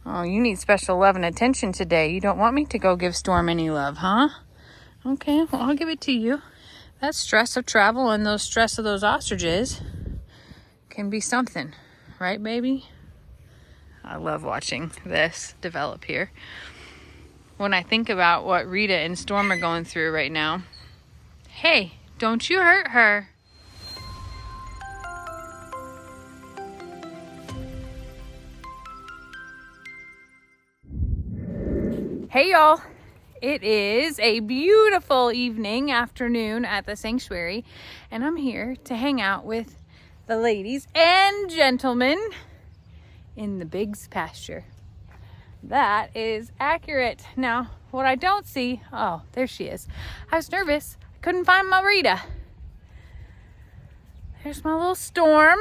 Oh, you need special love and attention today. You don't want me to go give Storm any love, huh? Okay, well, I'll give it to you. That stress of travel and those stress of those ostriches can be something, right, baby? I love watching this develop here. When I think about what Rita and Storm are going through right now, hey, don't you hurt her. Hey y'all, it is a beautiful afternoon at the sanctuary, and I'm here to hang out with the ladies and gentlemen in the Biggs pasture. That is accurate. Now, what I don't see, oh, there she is. I was nervous. I couldn't find my Rita. There's my little Storm.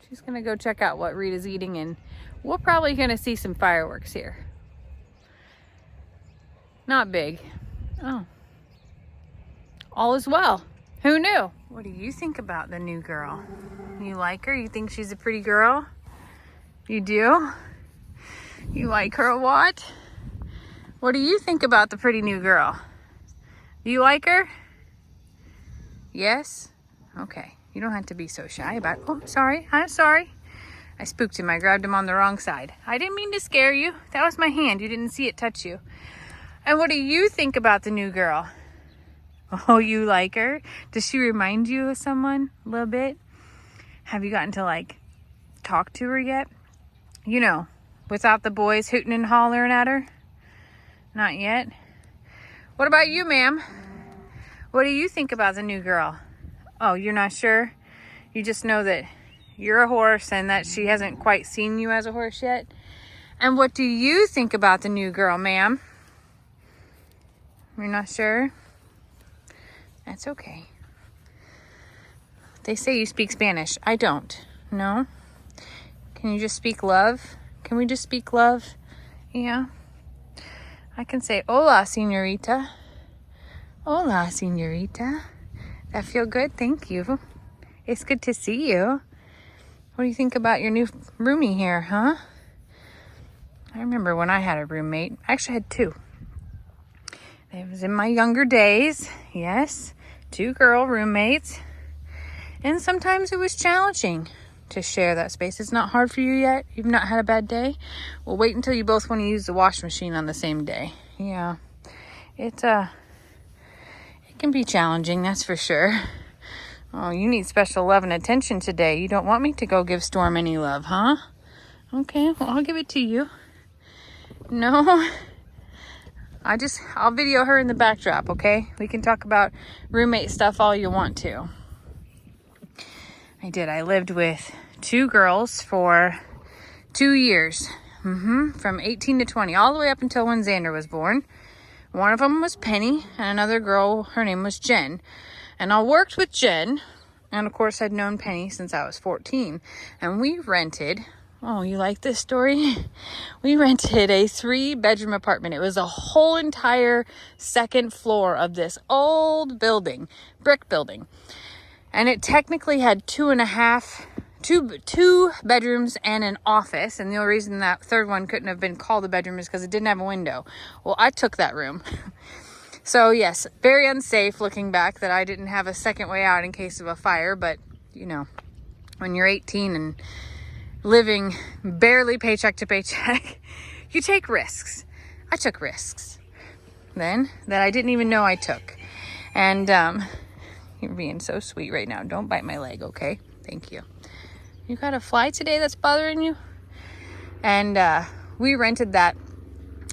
She's gonna go check out what Rita's eating, and we're probably gonna see some fireworks here. Not big. Oh. All is well. Who knew? What do you think about the new girl? You like her? You think she's a pretty girl? You do? You like her a lot? What do you think about the pretty new girl? Do you like her? Yes? Okay. You don't have to be so shy about it. Oh, sorry. I'm sorry. I spooked him. I grabbed him on the wrong side. I didn't mean to scare you. That was my hand. You didn't see it touch you. And what do you think about the new girl? Oh, you like her? Does she remind you of someone a little bit? Have you gotten to talk to her yet? You know, without the boys hooting and hollering at her? Not yet. What about you, ma'am? What do you think about the new girl? Oh, you're not sure? You just know that you're a horse and that she hasn't quite seen you as a horse yet? And what do you think about the new girl, ma'am? You're not sure? That's okay. They say you speak Spanish. I don't. No? Can you just speak love? Can we just speak love? Yeah. I can say, hola, señorita. Hola, señorita. That feel good? Thank you. It's good to see you. What do you think about your new roomie here, huh? I remember when I had a roommate. I actually had two. It was in my younger days, yes, 2 girl roommates, and sometimes it was challenging to share that space. It's not hard for you yet? You've not had a bad day? Well, wait until you both want to use the washing machine on the same day. Yeah, it can be challenging, that's for sure. Oh, you need special love and attention today. You don't want me to go give Storm any love, huh? Okay, well, I'll give it to you. No? I'll video her in the backdrop, okay? We can talk about roommate stuff all you want to. I lived with 2 girls for 2 years. From 18 to 20, all the way up until when Xander was born. One of them was Penny, and another girl, her name was Jen. And I worked with Jen, and of course I'd known Penny since I was 14. And we rented... Oh, you like this story? We rented a 3-bedroom apartment. It was a whole entire 2nd floor of this old building, brick building. And it technically had 2 bedrooms and an office. And the only reason that 3rd one couldn't have been called a bedroom is because it didn't have a window. Well, I took that room. So yes, very unsafe looking back that I didn't have a second way out in case of a fire. But, you know, when you're 18 and living barely paycheck to paycheck, you take risks. I took risks then that I didn't even know I took. And you're being so sweet right now. Don't bite my leg, okay? Thank you. You got a fly today that's bothering you? And we rented that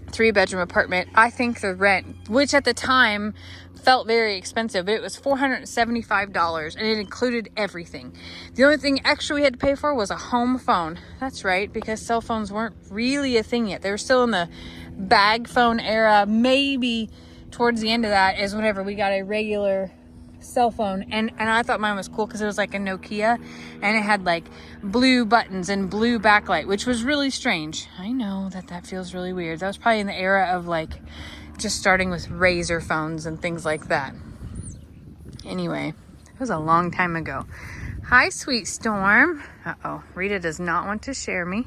3-bedroom apartment. I think the rent, which at the time felt very expensive, but it was $475 and it included everything. The only thing extra we had to pay for was a home phone. That's right, because cell phones weren't really a thing yet. They were still in the bag phone era. Maybe towards the end of that is whenever we got a regular cell phone, and I thought mine was cool because it was like a Nokia and it had blue buttons and blue backlight, which was really strange. I know that feels really weird. That was probably in the era of just starting with Razor phones and things like that. Anyway, it was a long time ago. Hi, sweet Storm. Uh-oh, Rita does not want to share me.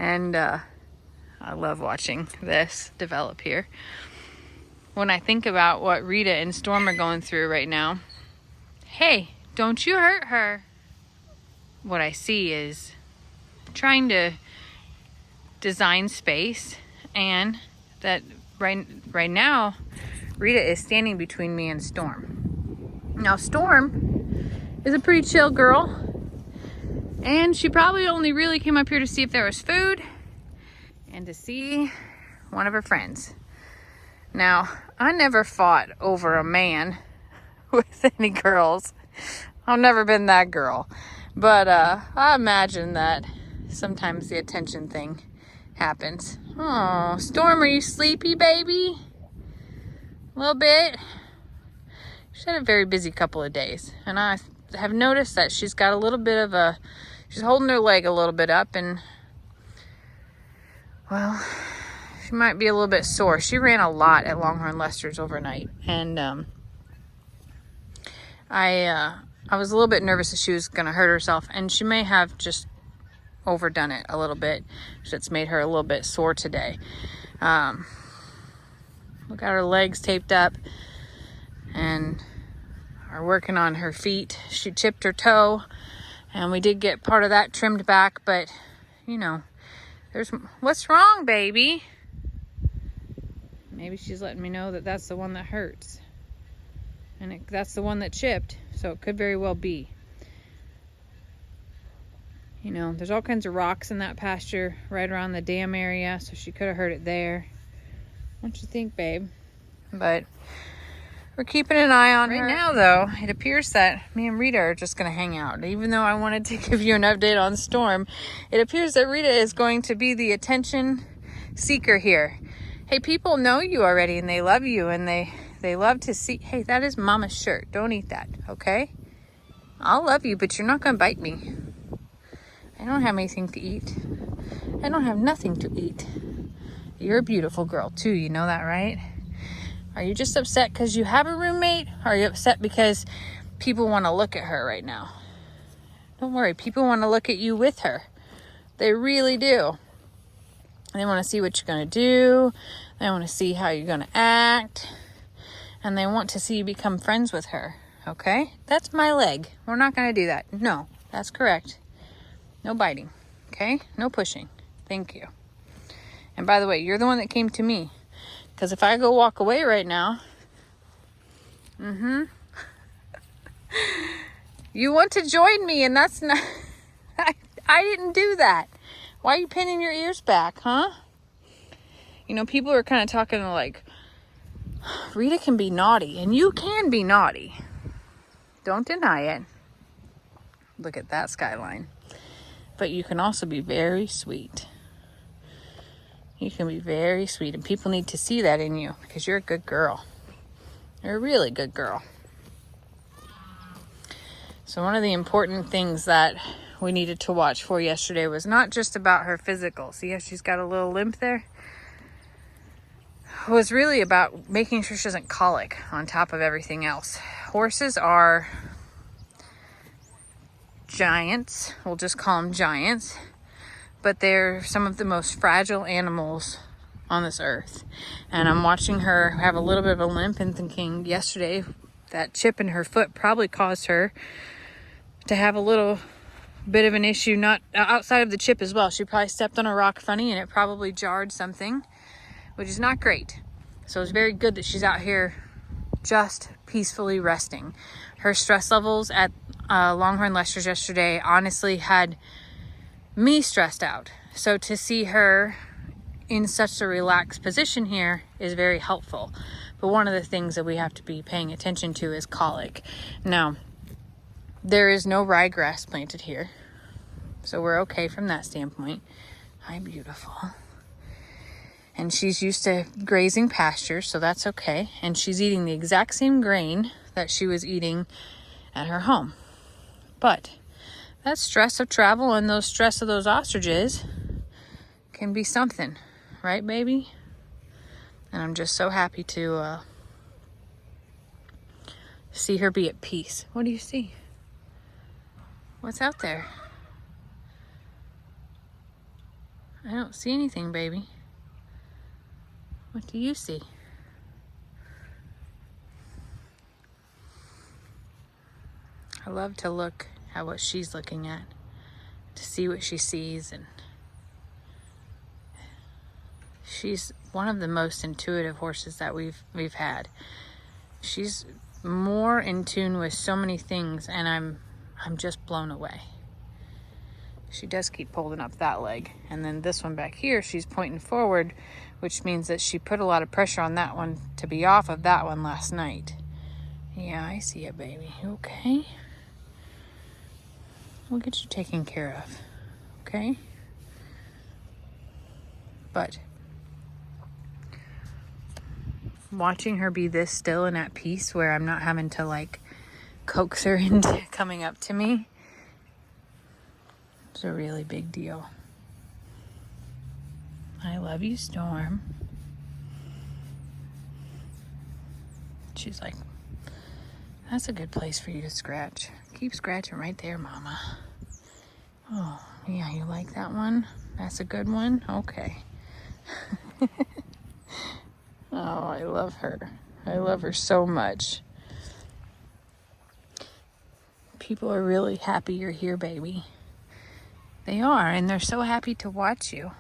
And I love watching this develop here. When I think about what Rita and Storm are going through right now, hey, don't you hurt her. What I see is trying to design space, and that right now Rita is standing between me and Storm. Now Storm is a pretty chill girl, and she probably only really came up here to see if there was food and to see one of her friends. Now, I never fought over a man with any girls. I've never been that girl. But I imagine that sometimes the attention thing happens. Oh, Storm, are you sleepy, baby? A little bit? She's had a very busy couple of days. And I have noticed that she's got a little bit of she's holding her leg a little bit up, and, well, she might be a little bit sore. She ran a lot at Longhorn Lester's overnight, and I was a little bit nervous that she was going to hurt herself, and she may have just overdone it a little bit. It's made her a little bit sore today. We got her legs taped up and are working on her feet. She chipped her toe, and we did get part of that trimmed back, but, you know, what's wrong, baby? Maybe she's letting me know that that's the one that hurts. And that's the one that chipped, so it could very well be. You know, there's all kinds of rocks in that pasture right around the dam area, so she could have hurt it there. What you think, babe? But we're keeping an eye on her. Right now, though, it appears that me and Rita are just going to hang out. Even though I wanted to give you an update on Storm, it appears that Rita is going to be the attention seeker here. Hey, people know you already, and they love you, and they love to see. Hey, that is Mama's shirt. Don't eat that, okay? I'll love you, but you're not going to bite me. I don't have anything to eat. I don't have nothing to eat. You're a beautiful girl, too. You know that, right? Are you just upset because you have a roommate? Or are you upset because people want to look at her right now? Don't worry. People want to look at you with her. They really do. They want to see what you're going to do. They want to see how you're going to act. And they want to see you become friends with her. Okay? That's my leg. We're not going to do that. No, that's correct. No biting. Okay? No pushing. Thank you. And by the way, you're the one that came to me. Because if I go walk away right now, you want to join me, and that's not... I didn't do that. Why are you pinning your ears back, huh? You know, people are kind of talking like, Rita can be naughty, and you can be naughty. Don't deny it. Look at that skyline. But you can also be very sweet. You can be very sweet, and people need to see that in you because you're a good girl. You're a really good girl. So one of the important things that we needed to watch for yesterday was not just about her physical. See how she's got a little limp there? It was really about making sure she doesn't colic on top of everything else. Horses are giants. We'll just call them giants. But they're some of the most fragile animals on this earth. And I'm watching her have a little bit of a limp and thinking yesterday that chip in her foot probably caused her to have a little bit of an issue, not outside of the chip as well. She probably stepped on a rock funny and it probably jarred something, which is not great. So it's very good that she's out here just peacefully resting. Her stress levels at Longhorn Lester's yesterday honestly had me stressed out. So to see her in such a relaxed position here is very helpful. But one of the things that we have to be paying attention to is colic. Now, there is no ryegrass planted here, so we're okay from that standpoint. Hi, beautiful. And she's used to grazing pastures, so that's okay. And she's eating the exact same grain that she was eating at her home. But that stress of travel and those stress of those ostriches can be something, right, baby? And I'm just so happy to see her be at peace. What do you see? What's out there? I don't see anything, baby. What do you see? I love to look at what she's looking at, to see what she sees, and she's one of the most intuitive horses that we've had. She's more in tune with so many things, and I'm just blown away. She does keep holding up that leg, and then this one back here, she's pointing forward, which means that she put a lot of pressure on that one to be off of that one last night. Yeah, I see it, baby. You okay? We'll get you taken care of, okay? But watching her be this still and at peace, where I'm not having to like coax her into coming up to me, it's a really big deal. I love you, Storm. She's like, that's a good place for you to scratch. Keep scratching right there, Mama. Oh, yeah, you like that one? That's a good one? Okay. Oh, I love her. I love her so much. People are really happy you're here, baby. They are, and they're so happy to watch you.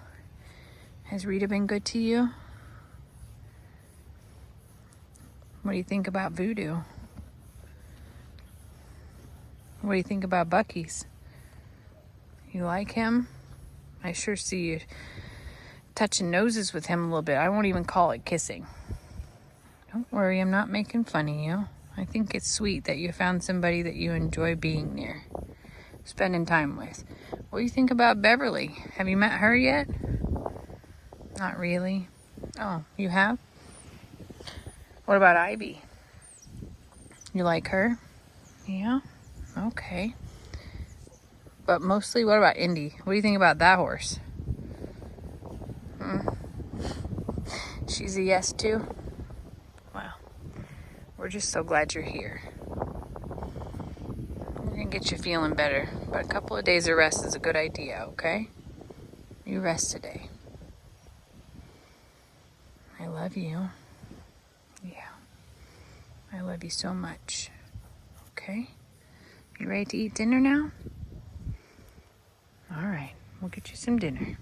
Has Rita been good to you? What do you think about Voodoo? What do you think about Bucky's? You like him? I sure see you touching noses with him a little bit. I won't even call it kissing. Don't worry, I'm not making fun of you. I think it's sweet that you found somebody that you enjoy being near, spending time with. What do you think about Beverly? Have you met her yet? Not really. Oh, you have? What about Ivy? You like her? Yeah? Okay. But mostly, what about Indy? What do you think about that horse? She's a yes too? Wow. We're just so glad you're here. We're gonna get you feeling better, but a couple of days of rest is a good idea, okay? You rest today. I love you. Yeah. I love you so much. Okay? You ready to eat dinner now? All right. We'll get you some dinner.